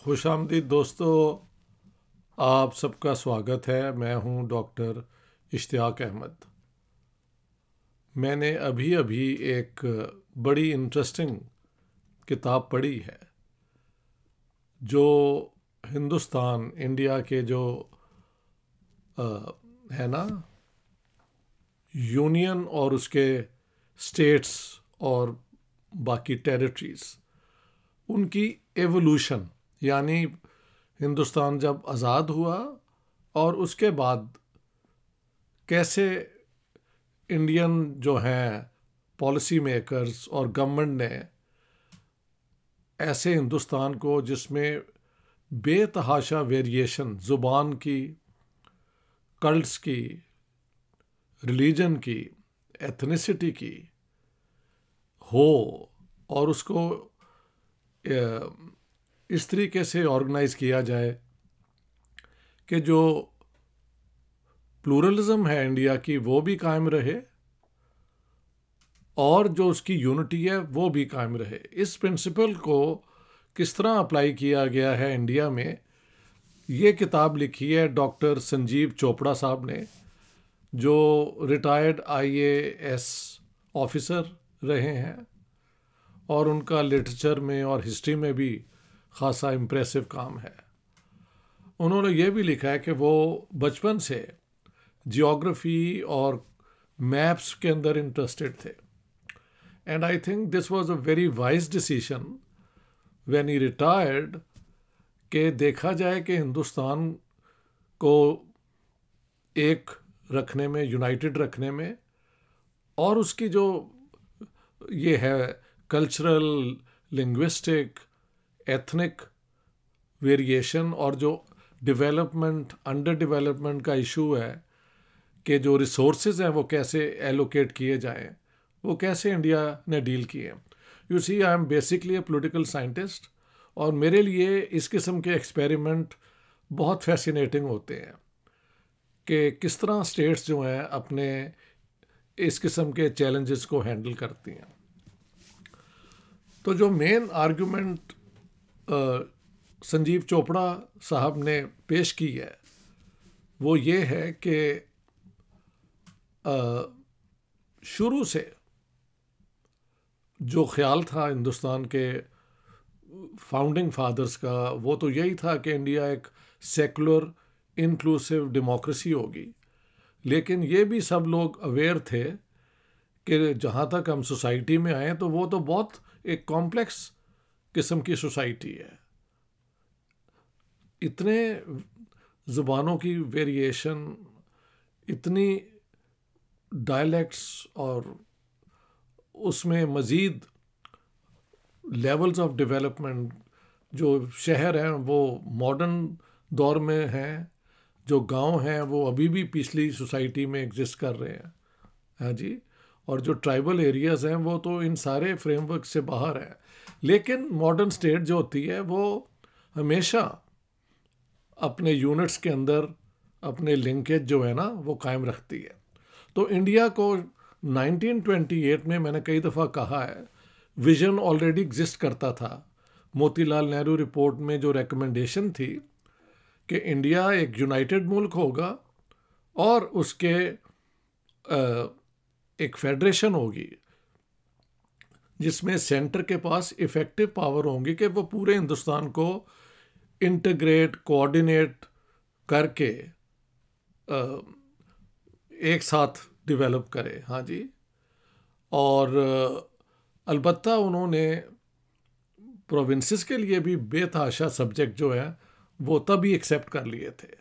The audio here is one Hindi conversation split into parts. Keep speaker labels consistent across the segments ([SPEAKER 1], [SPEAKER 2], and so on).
[SPEAKER 1] खुशामदीद दोस्तों, आप सबका स्वागत है। मैं हूं डॉक्टर इश्तियाक अहमद। मैंने अभी अभी एक बड़ी इंटरेस्टिंग किताब पढ़ी है जो हिंदुस्तान इंडिया के जो है ना यूनियन और उसके स्टेट्स और बाकी टेरिटरीज, उनकी एवोल्यूशन, यानी हिंदुस्तान जब आज़ाद हुआ और उसके बाद कैसे इंडियन जो हैं पॉलिसी मेकर्स और गवर्नमेंट ने ऐसे हिंदुस्तान को जिसमें बेतहाशा वेरिएशन ज़ुबान की, कल्ट्स की, रिलीजन की, एथनिसिटी की हो, और उसको इस तरीके से ऑर्गेनाइज किया जाए कि जो प्लूरलिज्म है इंडिया की वो भी कायम रहे और जो उसकी यूनिटी है वो भी कायम रहे। इस प्रिंसिपल को किस तरह अप्लाई किया गया है इंडिया में, ये किताब लिखी है डॉक्टर संजीव चोपड़ा साहब ने, जो रिटायर्ड आईएएस ऑफिसर रहे हैं और उनका लिटरेचर में और हिस्ट्री में भी खासा इम्प्रेसिव काम है। उन्होंने ये भी लिखा है कि वो बचपन से जियोग्राफी और मैप्स के अंदर इंटरेस्टेड थे, and I think this was a very wise decision when he retired, कि देखा जाए कि हिंदुस्तान को एक रखने में, यूनाइटेड रखने में, और उसकी जो ये है कल्चरल, लिंग्विस्टिक, एथनिक वेरिएशन और जो डेवलपमेंट, अंडर डेवलपमेंट का इशू है कि जो रिसोर्सेज हैं वो कैसे एलोकेट किए जाएं, वो कैसे इंडिया ने डील किए। You see, I am basically a political scientist, और मेरे लिए इस किस्म के एक्सपेरिमेंट बहुत फैसिनेटिंग होते हैं कि किस तरह स्टेट्स जो हैं अपने इस किस्म के चैलेंजेस को हैंडल करती हैं। तो जो मेन आर्गुमेंट संजीव चोपड़ा साहब ने पेश की है वो ये है कि शुरू से जो ख्याल था हिंदुस्तान के फाउंडिंग फादर्स का, वो तो यही था कि इंडिया एक सेकुलर इंक्लूसिव डेमोक्रेसी होगी। लेकिन ये भी सब लोग अवेयर थे कि जहाँ तक हम सोसाइटी में आए तो वो तो बहुत एक कॉम्प्लेक्स किस्म की सोसाइटी है। इतने ज़ुबानों की वेरिएशन, इतनी डायलेक्ट्स, और उसमें मज़ीद लेवल्स ऑफ डेवलपमेंट। जो शहर हैं वो मॉडर्न दौर में हैं, जो गांव हैं वो अभी भी पिछली सोसाइटी में एग्जिस्ट कर रहे हैं, हाँ जी, और जो ट्राइबल एरियाज़ हैं वो तो इन सारे फ्रेमवर्क से बाहर हैं। लेकिन मॉडर्न स्टेट जो होती है वो हमेशा अपने यूनिट्स के अंदर अपने लिंकेज जो है ना वो कायम रखती है। तो इंडिया को 1928 में, मैंने कई दफ़ा कहा है, विजन ऑलरेडी एग्जिस्ट करता था। मोतीलाल नेहरू रिपोर्ट में जो रिकमेंडेशन थी कि इंडिया एक यूनाइटेड मुल्क होगा और उसके एक फेडरेशन होगी जिसमें सेंटर के पास इफ़ेक्टिव पावर होंगी कि वो पूरे हिंदुस्तान को इंटीग्रेट, कोऑर्डिनेट करके एक साथ डेवलप करे, हाँ जी। और अलबत्ता उन्होंने प्रोविंसेस के लिए भी बेतहाशा सब्जेक्ट जो है वो तभी एक्सेप्ट कर लिए थे।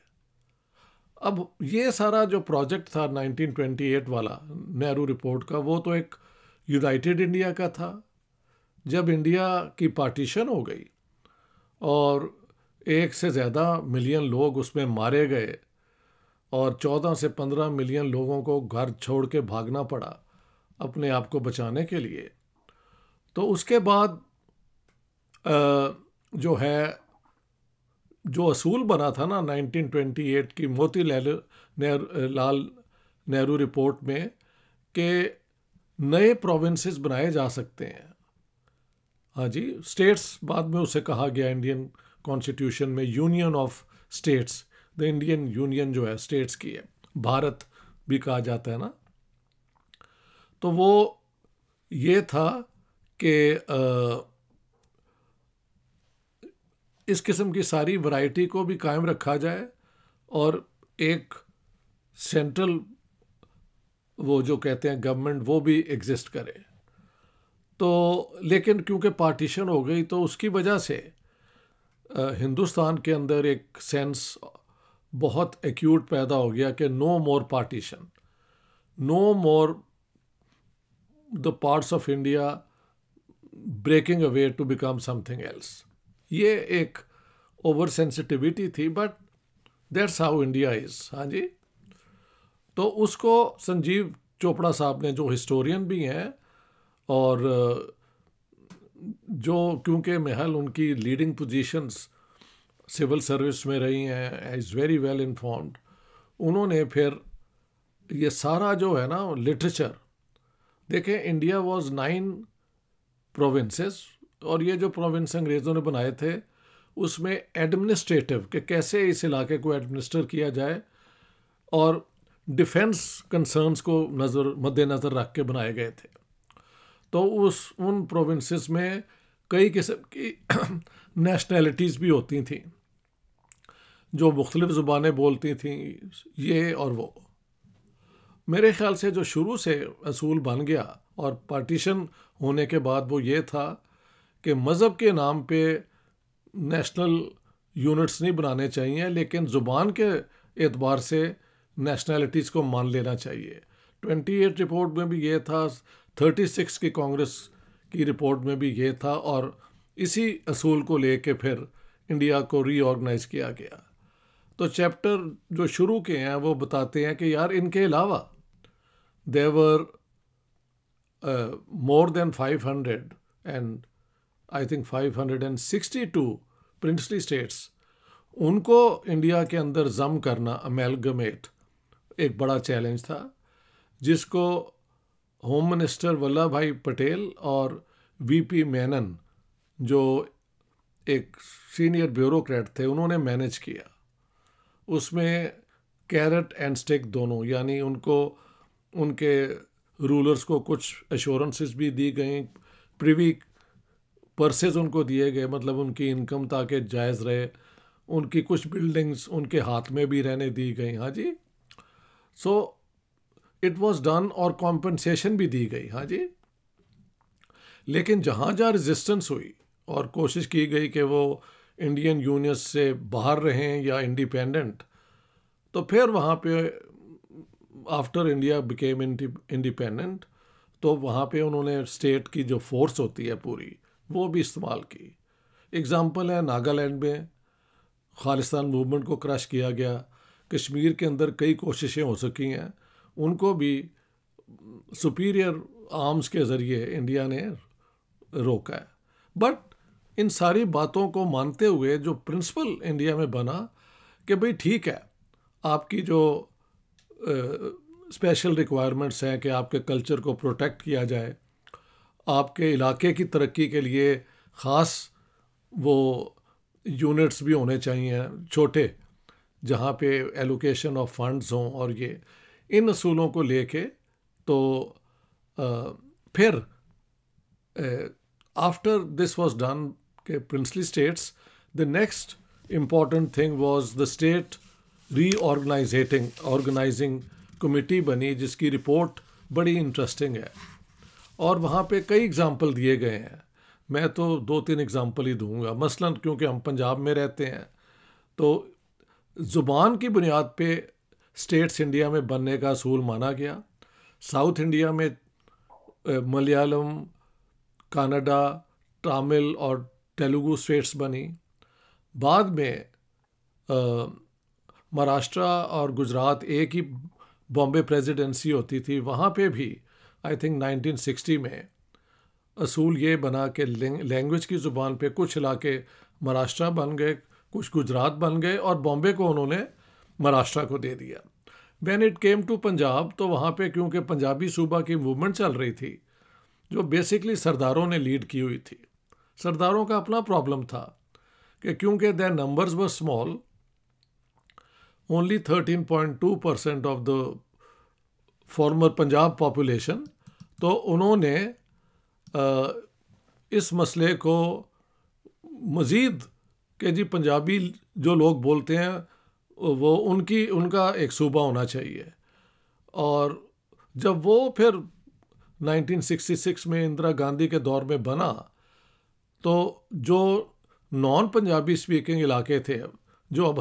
[SPEAKER 1] अब ये सारा जो प्रोजेक्ट था 1928 वाला नेहरू रिपोर्ट का, वो तो एक यूनाइटेड इंडिया का था। जब इंडिया की पार्टीशन हो गई और 1 से ज़्यादा मिलियन लोग उसमें मारे गए और 14 से 15 मिलियन लोगों को घर छोड़ के भागना पड़ा अपने आप को बचाने के लिए, तो उसके बाद जो है, जो असूल बना था ना 1928 की मोतीलाल नेहरू रिपोर्ट में, कि नए प्रोविंसेस बनाए जा सकते हैं, हाँ जी, स्टेट्स बाद में उसे कहा गया इंडियन कॉन्स्टिट्यूशन में union of states, the Indian union जो है स्टेट्स की है, भारत भी कहा जाता है ना। तो वो ये था कि इस किस्म की सारी वैरायटी को भी कायम रखा जाए और एक सेंट्रल वो जो कहते हैं गवर्नमेंट वो भी एग्जिस्ट करे। तो लेकिन क्योंकि पार्टीशन हो गई तो उसकी वजह से हिंदुस्तान के अंदर एक सेंस बहुत एक्यूट पैदा हो गया कि no more partition, no more the parts of India breaking away to become something else. ये एक ओवर सेंसिटिविटी थी, but that's how India is. हाँ जी। तो उसको संजीव चोपड़ा साहब ने, जो हिस्टोरियन भी हैं और जो क्योंकि महल उनकी लीडिंग पोजीशंस सिविल सर्विस में रही हैं, इज़ वेरी वेल इन्फॉर्म्ड, उन्होंने फिर ये सारा जो है ना लिटरेचर, देखें इंडिया वाज 9 प्रोविंसेस और ये जो प्रोविंस अंग्रेज़ों ने बनाए थे उसमें एडमिनिस्ट्रेटिव कि कैसे इस इलाके को एडमिनिस्टर किया जाए और डिफेंस कंसर्न्स को मद्देनज़र रख के बनाए गए थे। तो उन प्रोविंसेस में कई किस्म की नेशनैलिटीज़ भी होती थी जो मुख्तलिफ ज़ुबानें बोलती थीं, ये और वो। मेरे ख़्याल से जो शुरू से असूल बन गया और पार्टीशन होने के बाद वो ये था कि मज़हब के नाम पे नेशनल यूनिट्स नहीं बनाने चाहिए, लेकिन ज़ुबान के एतबार से नेशनैलिटीज़ को मान लेना चाहिए। 28 रिपोर्ट में भी ये था, 36 की कांग्रेस की रिपोर्ट में भी ये था, और इसी असूल को लेके फिर इंडिया को रीऑर्गेनाइज किया गया। तो चैप्टर जो शुरू के हैं वो बताते हैं कि यार इनके अलावा there were more than 500 and I think 562 princely states, उनको इंडिया के अंदर जम करना, अमेलगमेट, एक बड़ा चैलेंज था जिसको होम मिनिस्टर वल्लभ भाई पटेल और वीपी मेनन जो एक सीनियर ब्यूरोक्रेट थे उन्होंने मैनेज किया। उसमें कैरेट एंड स्टिक दोनों, यानी उनको उनके रूलर्स को कुछ एश्योरेंसेस भी दी गई, प्रिवी पर्सेस उनको दिए गए, मतलब उनकी इनकम ताकि जायज़ रहे, उनकी कुछ बिल्डिंग्स उनके हाथ में भी रहने दी गई। हाँ जी। सो इट वाज डन और कॉम्पनसेशन भी दी गई। हाँ जी। लेकिन जहाँ जहाँ रेजिस्टेंस हुई और कोशिश की गई कि वो इंडियन यूनियन से बाहर रहें या इंडिपेंडेंट, तो फिर वहाँ पे आफ्टर इंडिया बिकेम इंडिपेंडेंट तो वहाँ पे उन्होंने स्टेट की जो फोर्स होती है पूरी वो भी इस्तेमाल की। एग्ज़ाम्पल है नागालैंड में खालिस्तान मूवमेंट को क्रश किया गया, कश्मीर के अंदर कई कोशिशें हो सकी हैं, उनको भी सुपीरियर आर्म्स के ज़रिए इंडिया ने रोका है। बट इन सारी बातों को मानते हुए जो प्रिंसिपल इंडिया में बना कि भाई ठीक है, आपकी जो स्पेशल रिक्वायरमेंट्स हैं कि आपके कल्चर को प्रोटेक्ट किया जाए, आपके इलाके की तरक्की के लिए ख़ास वो यूनिट्स भी होने चाहिए छोटे, जहाँ पे एलोकेशन ऑफ फंड्स हों, और ये इन असूलों को लेके तो फिर आफ्टर दिस वाज डन के princely states, the next important thing was the state organising committee बनी जिसकी रिपोर्ट बड़ी इंटरेस्टिंग है और वहाँ पे कई एग्जाम्पल दिए गए हैं। मैं तो 2-3 एग्जाम्पल ही दूंगा। मसलन क्योंकि हम पंजाब में रहते हैं तो ज़ुबान की बुनियाद पे स्टेट्स इंडिया में बनने का असूल माना गया। साउथ इंडिया में मलयालम, कन्नड़ा, तमिल और तेलुगु स्टेट्स बनी। बाद में महाराष्ट्र और गुजरात, एक ही बॉम्बे प्रेसिडेंसी होती थी, वहाँ पे भी आई थिंक 1960 में असूल ये बना कि लैंग्वेज की ज़ुबान पे कुछ इलाके महाराष्ट्र बन गए, कुछ गुजरात बन गए और बॉम्बे को उन्होंने महाराष्ट्र को दे दिया। When it came to Punjab तो वहाँ पे क्योंकि पंजाबी सूबा की मूवमेंट चल रही थी जो बेसिकली सरदारों ने लीड की हुई थी, सरदारों का अपना प्रॉब्लम था कि क्योंकि their numbers were small, only 13.2% of the former Punjab population, तो उन्होंने इस मसले को मज़ीद कि जी पंजाबी जो लोग बोलते हैं वो उनका एक सूबा होना चाहिए। और जब वो फिर 1966 में इंदिरा गांधी के दौर में बना, तो जो नॉन पंजाबी स्पीकिंग इलाके थे, जो अब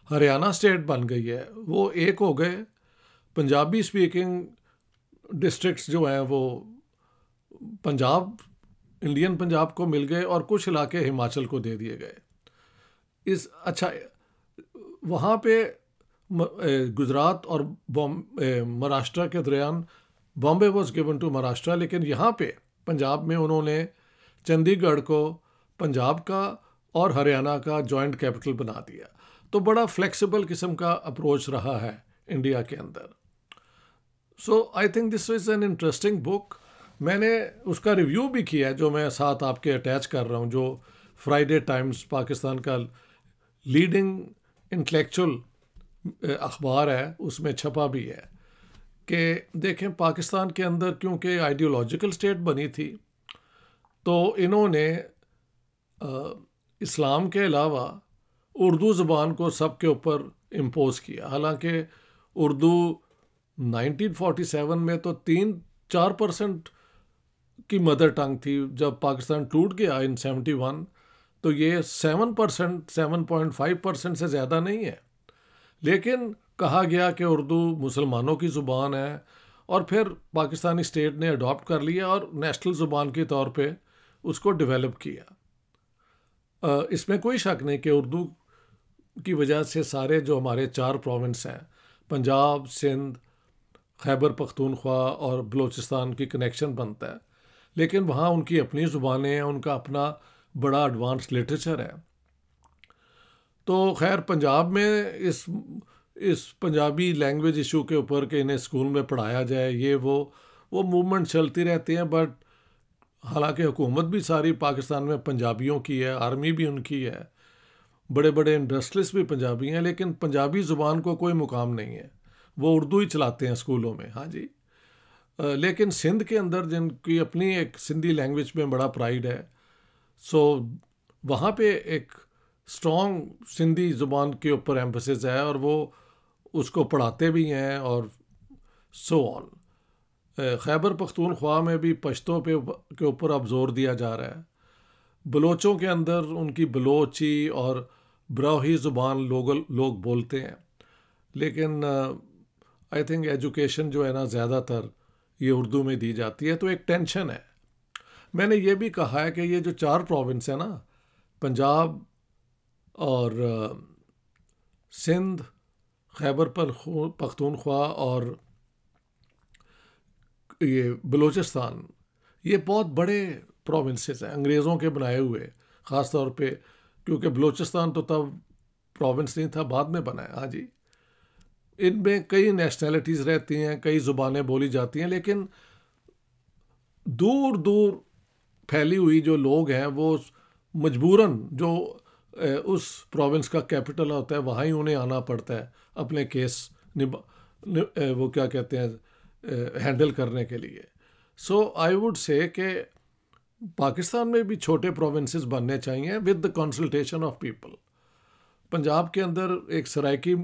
[SPEAKER 1] हरियाणा स्टेट बन गई है, वो एक हो गए। पंजाबी स्पीकिंग डिस्ट्रिक्ट्स जो हैं वो पंजाब, इंडियन पंजाब को मिल गए और कुछ इलाके हिमाचल को दे दिए गए। अच्छा, वहाँ पे गुजरात और महाराष्ट्र के दरमियान Bombay was given to Maharashtra, लेकिन यहाँ पे पंजाब में उन्होंने चंडीगढ़ को पंजाब का और हरियाणा का जॉइंट कैपिटल बना दिया। तो बड़ा फ्लेक्सिबल किस्म का अप्रोच रहा है इंडिया के अंदर। So I think this is an interesting book. मैंने उसका रिव्यू भी किया है, जो मैं साथ आपके अटैच कर रहा हूँ, जो फ्राइडे टाइम्स पाकिस्तान का लीडिंग इंटेलेक्चुअल अखबार है, उसमें छपा भी है कि देखें पाकिस्तान के अंदर क्योंकि आइडियोलॉजिकल स्टेट बनी थी, तो इन्होंने इस्लाम के अलावा उर्दू ज़बान को सबके ऊपर इम्पोज़ किया। हालांकि उर्दू 1947 में तो 3-4% की मदर टंग थी। जब पाकिस्तान टूट गया इन 71, तो ये 7%, 7.5% से ज़्यादा नहीं है। लेकिन कहा गया कि उर्दू मुसलमानों की ज़ुबान है, और फिर पाकिस्तानी स्टेट ने अडॉप्ट कर लिया और नेशनल ज़ुबान के तौर पे उसको डेवलप किया। इसमें कोई शक नहीं कि उर्दू की वजह से सारे जो हमारे 4 प्रोविंस हैं, पंजाब, सिंध, खैबर पख्तूनख्वा और बलूचिस्तान की कनेक्शन बनता है। लेकिन वहाँ उनकी अपनी ज़ुबानें हैं, उनका अपना बड़ा एडवांस लिटरेचर है। तो खैर पंजाब में इस पंजाबी लैंग्वेज इशू के ऊपर कि इन्हें स्कूल में पढ़ाया जाए, ये वो मूवमेंट चलती रहती हैं। बट हालांकि हुकूमत भी सारी पाकिस्तान में पंजाबियों की है, आर्मी भी उनकी है, बड़े बड़े इंडस्ट्रियलिस्ट भी पंजाबी हैं, लेकिन पंजाबी ज़ुबान को कोई मुकाम नहीं है। वो उर्दू ही चलाते हैं स्कूलों में। हाँ जी। लेकिन सिंध के अंदर जिनकी अपनी एक सिंधी लैंग्वेज में बड़ा प्राइड है, सो वहाँ पे एक स्ट्रॉन्ग सिंधी ज़ुबान के ऊपर एम्फसिस है, और वो उसको पढ़ाते भी हैं और सो ऑन। खैबर पख्तूनख्वा में भी पश्तो के ऊपर अब जोर दिया जा रहा है। बलोचों के अंदर उनकी बलोची और ब्राही ज़ुबान लोग बोलते हैं, लेकिन आई थिंक एजुकेशन जो है ना ज़्यादातर ये उर्दू में दी जाती है, तो एक टेंशन है। मैंने ये भी कहा है कि ये जो 4 प्रोविंस है ना, पंजाब और सिंध, खैबर पख्तूनख्वा और ये बलूचिस्तान, ये बहुत बड़े प्रोविंसेस हैं, अंग्रेज़ों के बनाए हुए। ख़ास तौर पे क्योंकि बलूचिस्तान तो तब प्रोविंस नहीं था, बाद में बना है। हाँ जी। इनमें कई नेशनैलिटीज़ रहती हैं, कई ज़ुबानें बोली जाती हैं, लेकिन दूर दूर फैली हुई जो लोग हैं वो मजबूरन जो उस प्रोविंस का कैपिटल होता है वहाँ ही उन्हें आना पड़ता है अपने केस वो क्या कहते हैं हैंडल करने के लिए। सो आई वुड से कि पाकिस्तान में भी छोटे प्रोविंसेस बनने चाहिए with the consultation of people. Punjab के अंदर एक सराइकी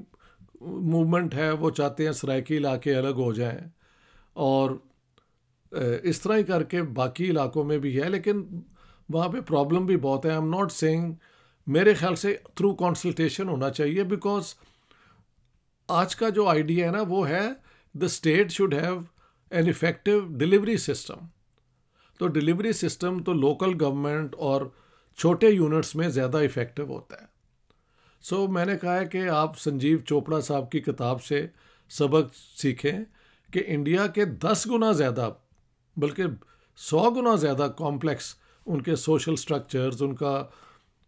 [SPEAKER 1] मूवमेंट है, वो चाहते हैं सराइकी इलाके अलग हो जाएं, और इस तरह ही करके बाकी इलाकों में भी है, लेकिन वहाँ पे प्रॉब्लम भी बहुत है। आई एम नॉट सेइंग, मेरे ख्याल से थ्रू कंसल्टेशन होना चाहिए, बिकॉज आज का जो आइडिया है ना वो है the state should have an effective delivery system. तो डिलीवरी सिस्टम तो लोकल गवर्नमेंट और छोटे यूनिट्स में ज़्यादा इफ़ेक्टिव होता है। सो मैंने कहा है कि आप संजीव चोपड़ा साहब की किताब से सबक सीखें कि इंडिया के 10 गुना ज़्यादा, बल्कि 100 गुना ज़्यादा कॉम्प्लेक्स उनके सोशल स्ट्रक्चर्स, उनका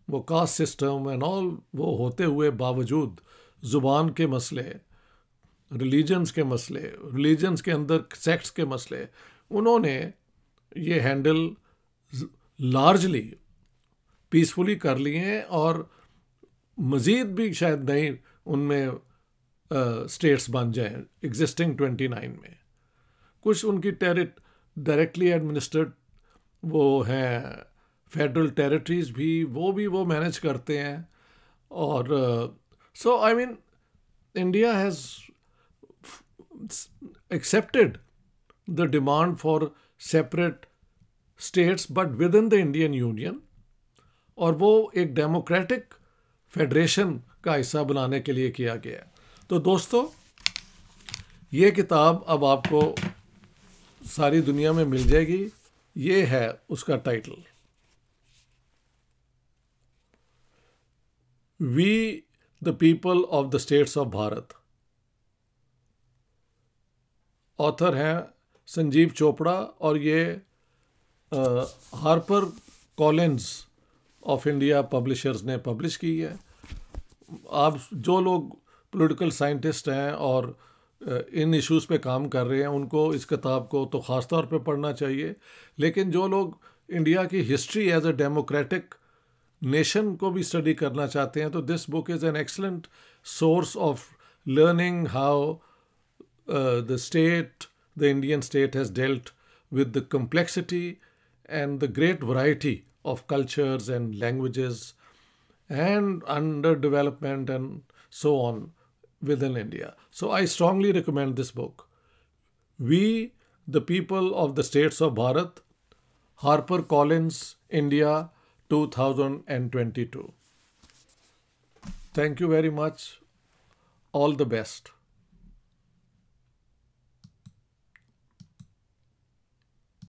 [SPEAKER 1] वो कास्ट सिस्टम एंड ऑल, वो होते हुए बावजूद ज़ुबान के मसले, रिलीजन्स के मसले, रिलीजन्स के अंदर सेक्ट्स के मसले, उन्होंने ये हैंडल लार्जली पीसफुली कर लिए हैं और मज़ीद भी शायद नई उनमें स्टेट्स बन जाएं एग्जिस्टिंग 29 में। कुछ उनकी डायरेक्टली एडमिनिस्ट्रेड वो हैं फेडरल टेरिटरीज भी वो मैनेज करते हैं। और so I mean India has accepted the demand for separate states but within the Indian Union, और वो एक डेमोक्रेटिक फेडरेशन का हिस्सा बनाने के लिए किया गया। तो दोस्तों, ये किताब अब आपको सारी दुनिया में मिल जाएगी। ये है उसका title, we the people of the states of Bharat. Author हैं संजीव चोपड़ा और ये HarperCollins of India publishers ने पब्लिश की है। आप जो लोग पॉलिटिकल साइंटिस्ट हैं और इन इश्यूज़ पे काम कर रहे हैं उनको इस किताब को तो ख़ास तौर पे पढ़ना चाहिए, लेकिन जो लोग इंडिया की history as a democratic nation को भी स्टडी करना चाहते हैं तो this book is an excellent source of learning how the Indian state has dealt with the complexity and the great variety of cultures and languages and underdevelopment and so on within India. So I strongly recommend this book, We the People of the States of Bharat, Harper Collins, India, 2022. Thank you very much. All the best.